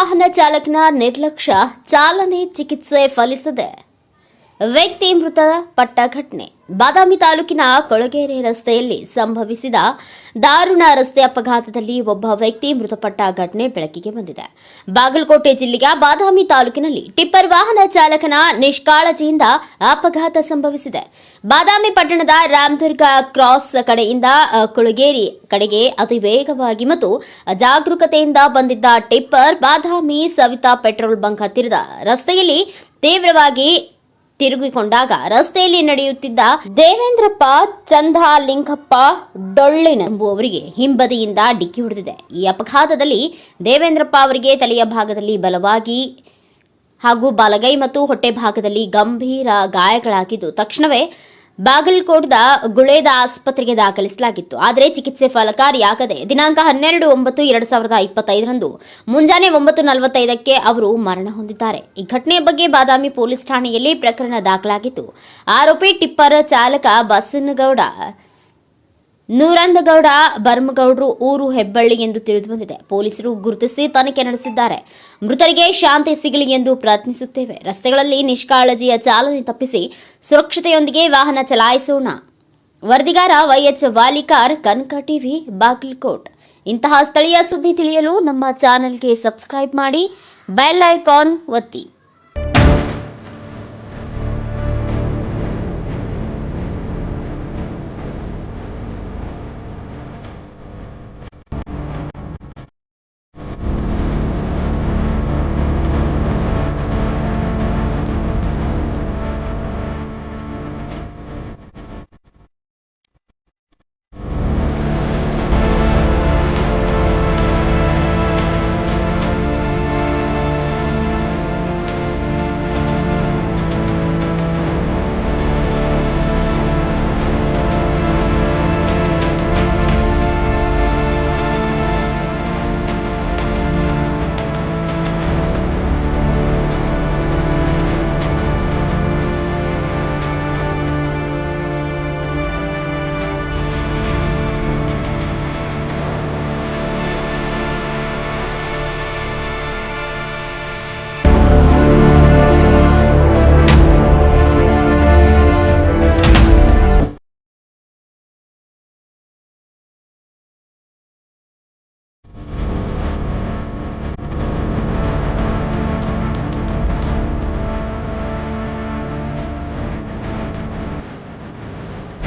ವಾಹನ ಚಾಲಕನ ನಿರ್ಲಕ್ಷ್ಯ ಚಾಲನೆ ಚಿಕಿತ್ಸೆ ಫಲಿಸದೆ ವ್ಯಕ್ತಿ ಮೃತಪಟ್ಟ ಘಟನೆ ಬಾದಾಮಿ ತಾಲೂಕಿನ ಕೊಳಗೇರಿ ರಸ್ತೆಯಲ್ಲಿ ಸಂಭವಿಸಿದ ದಾರುಣ ರಸ್ತೆ ಅಪಘಾತದಲ್ಲಿ ಒಬ್ಬ ವ್ಯಕ್ತಿ ಮೃತಪಟ್ಟ ಘಟನೆ ಬೆಳಕಿಗೆ ಬಂದಿದೆ. ಬಾಗಲಕೋಟೆ ಜಿಲ್ಲೆಯ ಬಾದಾಮಿ ತಾಲೂಕಿನಲ್ಲಿ ಟಿಪ್ಪರ್ ವಾಹನ ಚಾಲಕನ ನಿಷ್ಕಾಳಜಿಯಿಂದ ಅಪಘಾತ ಸಂಭವಿಸಿದೆ. ಬಾದಾಮಿ ಪಟ್ಟಣದ ರಾಮದುರ್ಗ ಕ್ರಾಸ್ ಕಡೆಯಿಂದ ಕೊಳಗೇರಿ ಕಡೆಗೆ ಅತಿ ವೇಗವಾಗಿ ಮತ್ತು ಅಜಾಗರೂಕತೆಯಿಂದ ಬಂದಿದ್ದ ಟಿಪ್ಪರ್ ಬಾದಾಮಿ ಸವಿತಾ ಪೆಟ್ರೋಲ್ ಬಂಕ್ ಹತ್ತಿರದ ರಸ್ತೆಯಲ್ಲಿ ತೀವ್ರವಾಗಿ ತಿರುಗಿಕೊಂಡಾಗ ರಸ್ತೆಯಲ್ಲಿ ನಡೆಯುತ್ತಿದ್ದ ದೇವೇಂದ್ರಪ್ಪ ಚಂದಾಲಿಂಗಪ್ಪ ಡೊಳ್ಳಿನ ಎಂಬುವವರಿಗೆ ಹಿಂಬದಿಯಿಂದ ಡಿಕ್ಕಿ ಹೊಡೆದಿದೆ. ಈ ಅಪಘಾತದಲ್ಲಿ ದೇವೇಂದ್ರಪ್ಪ ಅವರಿಗೆ ತಲೆಯ ಭಾಗದಲ್ಲಿ ಬಲವಾಗಿ ಹಾಗೂ ಬಲಗೈ ಮತ್ತು ಹೊಟ್ಟೆ ಭಾಗದಲ್ಲಿ ಗಂಭೀರ ಗಾಯಗಳಾಗಿದ್ದು ತಕ್ಷಣವೇ ಬಾಗಲಕೋಟದ ಗುಳೇದ ಆಸ್ಪತ್ರೆಗೆ ದಾಖಲಿಸಲಾಗಿತ್ತು. ಆದರೆ ಚಿಕಿತ್ಸೆ ಫಲಕಾರಿಯಾಗದೆ ದಿನಾಂಕ 12/9/2025 ಮುಂಜಾನೆ 9:45ಕ್ಕೆ ಅವರು ಮರಣ ಹೊಂದಿದ್ದಾರೆ. ಈ ಘಟನೆಯ ಬಗ್ಗೆ ಬಾದಾಮಿ ಪೊಲೀಸ್ ಠಾಣೆಯಲ್ಲಿ ಪ್ರಕರಣ ದಾಖಲಾಗಿತ್ತು. ಆರೋಪಿ ಟಿಪ್ಪರ್ ಚಾಲಕ ಬಸನಗೌಡ ನೂರಂದಗೌಡ ಬರ್ಮಗೌಡರು ಊರು ಹೆಬ್ಬಳ್ಳಿ ಎಂದು ತಿಳಿದುಬಂದಿದೆ. ಪೊಲೀಸರು ಗುರುತಿಸಿ ತನಿಖೆ ನಡೆಸಿದ್ದಾರೆ. ಮೃತರಿಗೆ ಶಾಂತಿ ಸಿಗಲಿ ಎಂದು ಪ್ರಾರ್ಥಿಸುತ್ತೇವೆ. ರಸ್ತೆಗಳಲ್ಲಿ ನಿಷ್ಕಾಳಜಿಯ ಚಾಲನೆ ತಪ್ಪಿಸಿ ಸುರಕ್ಷತೆಯೊಂದಿಗೆ ವಾಹನ ಚಲಾಯಿಸೋಣ. ವರದಿಗಾರ YH ವಾಲಿಕಾರ್, ಕನಕ ಟಿವಿ, ಬಾಗಲಕೋಟ್. ಇಂತಹ ಸ್ಥಳೀಯ ಸುದ್ದಿ ತಿಳಿಯಲು ನಮ್ಮ ಚಾನೆಲ್ಗೆ ಸಬ್ಸ್ಕ್ರೈಬ್ ಮಾಡಿ, ಬೆಲ್ ಐಕಾನ್ ಒತ್ತಿ.